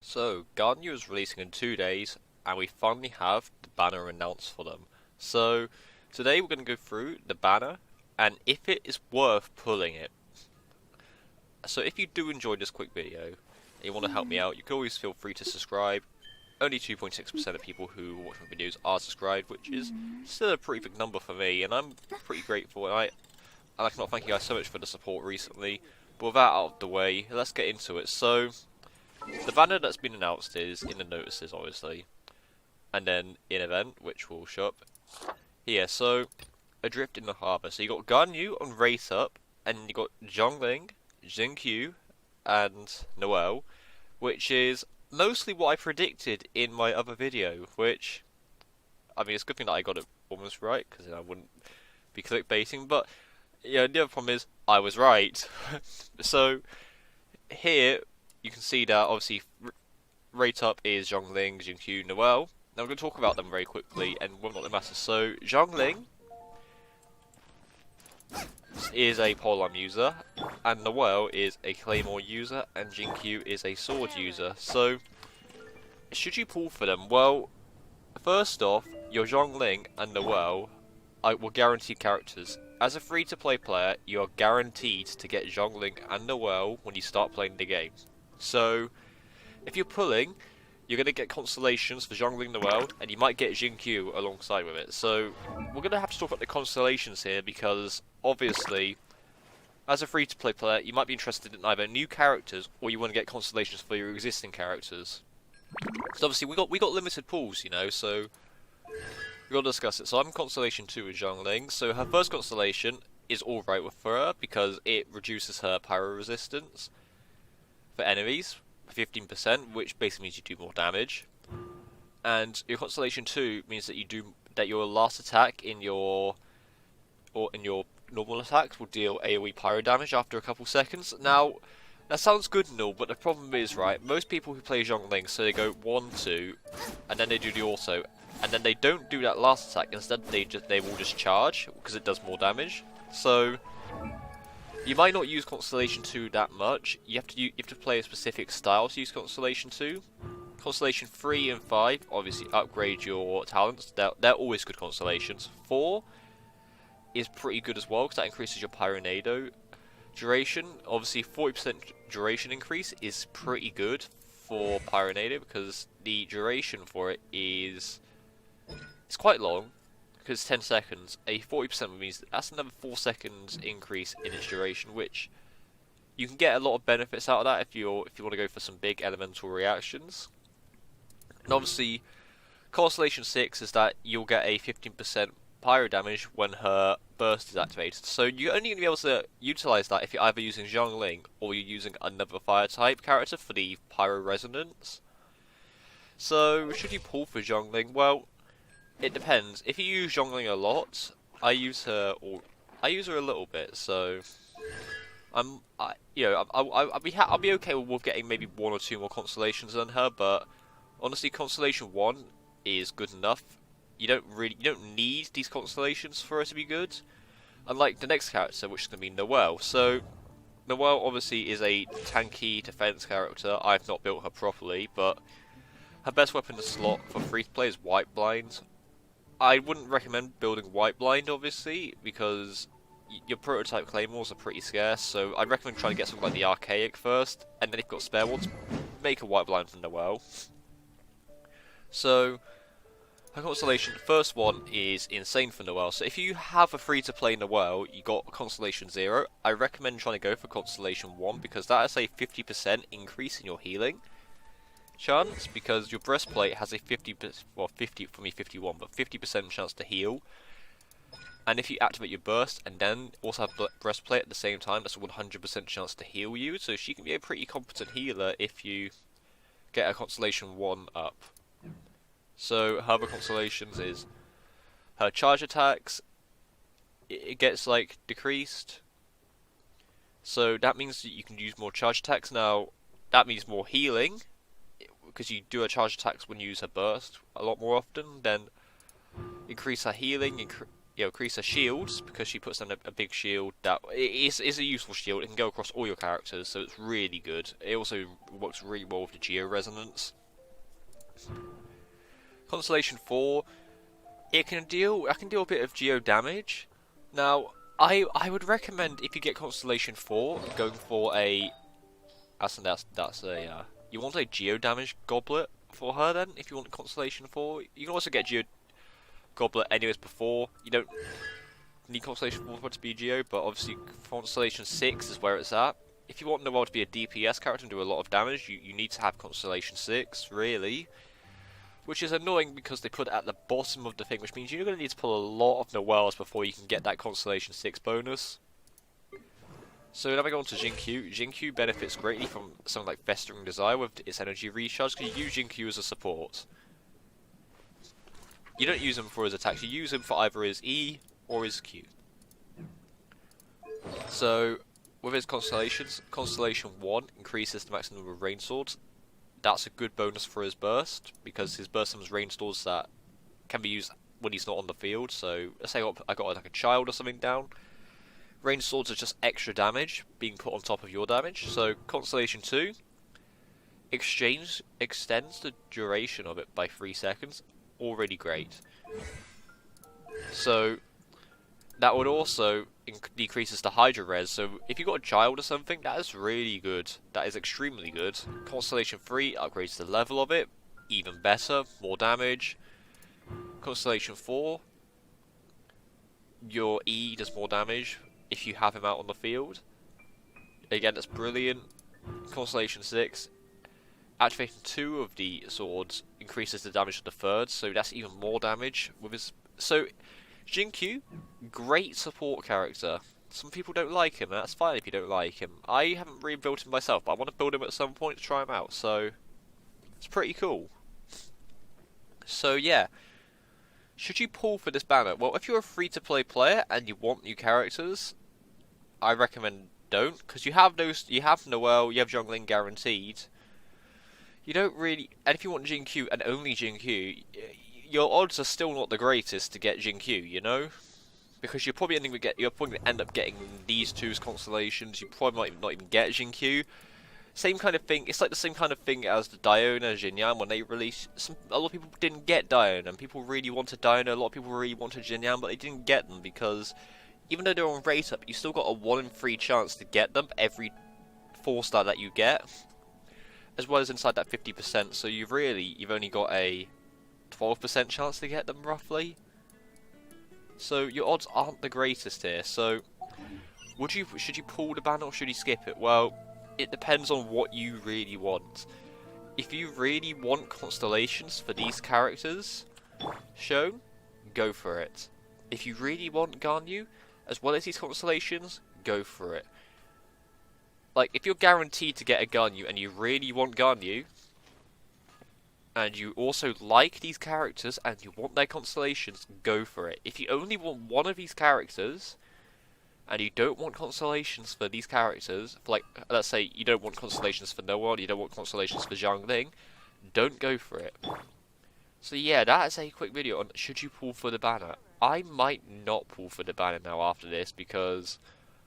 So, Ganyu is releasing in 2 days, and we finally have the banner announced for them. So, today we're going to go through the banner, and if it is worth pulling it. So, if you do enjoy this quick video, and you want to help me out, you can always feel free to subscribe. Only 2.6% of people who watch my videos are subscribed, which is still a pretty big number for me, and I'm pretty grateful, and I cannot thank you guys so much for the support recently. But with that out of the way, let's get into it. So, the banner that's been announced is in the notices, obviously, and then in event, which will show up here. So, Adrift in the Harbour. So you got Ganyu on Race Up, and you got Xiangling, Xingqiu, and Noelle, which is mostly what I predicted in my other video. Which, I mean, it's a good thing that I got it almost right, because then I wouldn't be clickbaiting. But yeah, the other problem is I was right. So here you can see that obviously rate up is Xiangling, Xingqiu, Noelle. Now we're going to talk about them very quickly and whether or not they matter. So Xiangling is a polearm user, and Noelle is a claymore user, and Xingqiu is a sword user. So should you pull for them? Well, first off, your Xiangling and Noelle were guaranteed characters. As a free-to-play player, you are guaranteed to get Xiangling and Noelle when you start playing the game. So, if you're pulling, you're going to get Constellations for Xiangling Noelle, and you might get Xingqiu alongside with it. So, we're going to have to talk about the Constellations here, because, obviously, as a free-to-play player, you might be interested in either new characters, or you want to get Constellations for your existing characters. Because obviously, we got limited pools, you know, so we've got to discuss it. So, I'm Constellation 2 with Xiangling, so her first Constellation is alright with her, because it reduces her pyro resistance for enemies, 15%, which basically means you do more damage. And your Constellation 2 means that your last attack in your normal attacks will deal AoE pyro damage after a couple seconds. Now, that sounds good and all, but the problem is, right, most people who play Xiangling, so they go 1, 2, and then they do the auto, and then they don't do that last attack. Instead, they will just charge because it does more damage. So you might not use Constellation 2 that much. You have to play a specific style to use Constellation 2. Constellation 3 and 5 obviously upgrade your talents. They're always good constellations. 4 is pretty good as well because that increases your Pyronado duration. Obviously 40% duration increase is pretty good for Pyronado because the duration for it is quite long. Because 10 seconds, a 40% means that's another 4 seconds increase in its duration, which you can get a lot of benefits out of that if you want to go for some big elemental reactions. And obviously, Constellation 6 is that you'll get a 15% pyro damage when her burst is activated. So you're only going to be able to utilize that if you're either using Xiangling or you're using another fire type character for the pyro resonance. So should you pull for Xiangling? Well, it depends. If you use Xiangling a lot, I use her a little bit. So I'll be okay with getting maybe 1 or 2 more constellations than her. But honestly, Constellation 1 is good enough. You don't need these constellations for her to be good. Unlike the next character, which is going to be Noelle. So Noelle obviously is a tanky defense character. I've not built her properly, but her best weapon to slot for free to play is White Blind. I wouldn't recommend building White Blind, obviously, because your prototype claymores are pretty scarce, so I'd recommend trying to get something like the Archaic first, and then if you've got spare ones, make a White Blind for Noelle. So, her Constellation, the first one is insane for Noelle, so if you have a free-to-play Noelle, you got Constellation 0, I recommend trying to go for Constellation 1, because that is a 50% increase in your healing chance, because your breastplate has a 50 for me 51, but 50% chance to heal. And if you activate your burst and then also have breastplate at the same time, that's a 100% chance to heal you. So she can be a pretty competent healer if you get a Constellation 1 up. So her other constellations is her charge attacks. It gets like decreased. So that means that you can use more charge attacks. Now that means more healing, because you do her charge attacks when you use her burst a lot more often, then increase her healing, increase her shields, because she puts down a big shield that is a useful shield. It can go across all your characters, so it's really good. It also works really well with the Geo Resonance. Constellation 4, I can deal a bit of Geo damage. Now, I would recommend, if you get Constellation 4, going for a you want a Geo damage goblet for her then, if you want Constellation 4. You can also get Geo goblet anyways before. You don't need Constellation 4 for it to be Geo, but obviously Constellation 6 is where it's at. If you want Noelle to be a DPS character and do a lot of damage, you need to have Constellation 6, really. Which is annoying because they put it at the bottom of the thing, which means you're going to need to pull a lot of Noelles before you can get that Constellation 6 bonus. So now we go on to Xingqiu. Xingqiu benefits greatly from something like Festering Desire with its energy recharge, because you use Xingqiu as a support. You don't use him for his attacks, you use him for either his E or his Q. So, with his constellations, Constellation 1 increases the maximum number of rain swords. That's a good bonus for his burst, because his burst has rain swords that can be used when he's not on the field. So, let's say I got like a child or something down. Rain swords are just extra damage being put on top of your damage. So, Constellation 2 extends the duration of it by 3 seconds. Already great. So that would also decreases the Hydra res. So if you got a child or something, that is really good. That is extremely good. Constellation 3 upgrades the level of it, even better, more damage. Constellation 4, your E does more damage if you have him out on the field. Again, that's brilliant. Constellation 6, activating 2 of the swords increases the damage of the third, so that's even more damage with his. So, Xingqiu, great support character. Some people don't like him, and that's fine if you don't like him. I haven't really built him myself, but I want to build him at some point to try him out, so it's pretty cool. So yeah, should you pull for this banner? Well, if you're a free-to-play player and you want new characters, I recommend don't, because you have Noelle, you have Xiangling guaranteed. You don't really, and if you want Xingqiu and only Xingqiu, your odds are still not the greatest to get Xingqiu, you know, because you're probably going to end up getting these two constellations. You probably might not even get Xingqiu. Same kind of thing. It's like the same kind of thing as the Diona Xinyan when they released. A lot of people didn't get Diona, and people really wanted Diona. A lot of people really wanted Xinyan, but they didn't get them because even though they're on rate up, you still got a 1 in 3 chance to get them every 4-star that you get, as well as inside that 50%, so you've only got a 12% chance to get them, roughly. So your odds aren't the greatest here, so should you pull the banner or should you skip it? Well, it depends on what you really want. If you really want constellations for these characters shown, go for it. If you really want Ganyu, as well as these constellations, go for it. Like, if you're guaranteed to get a Ganyu and you really want Ganyu, and you also like these characters and you want their constellations, go for it. If you only want one of these characters, and you don't want constellations for these characters, for like, let's say you don't want constellations for Noelle, you don't want constellations for Xiangling, don't go for it. So yeah, that is a quick video on should you pull for the banner. I might not pull for the banner now after this, because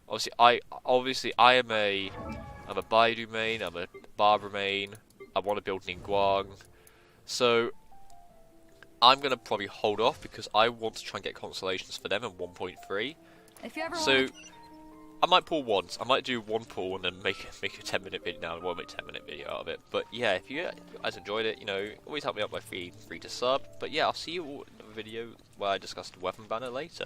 obviously I am a Baidu main, I'm a Barbara main, I want to build Ningguang, so I'm going to probably hold off because I want to try and get constellations for them in 1.3. So I might pull once, I might do one pull and then make a 10-minute video. Now I won't make a 10-minute video out of it, but yeah, if you guys enjoyed it, you know, always help me out by free to sub. But yeah, I'll see you all in the video where I discuss the weapon banner later.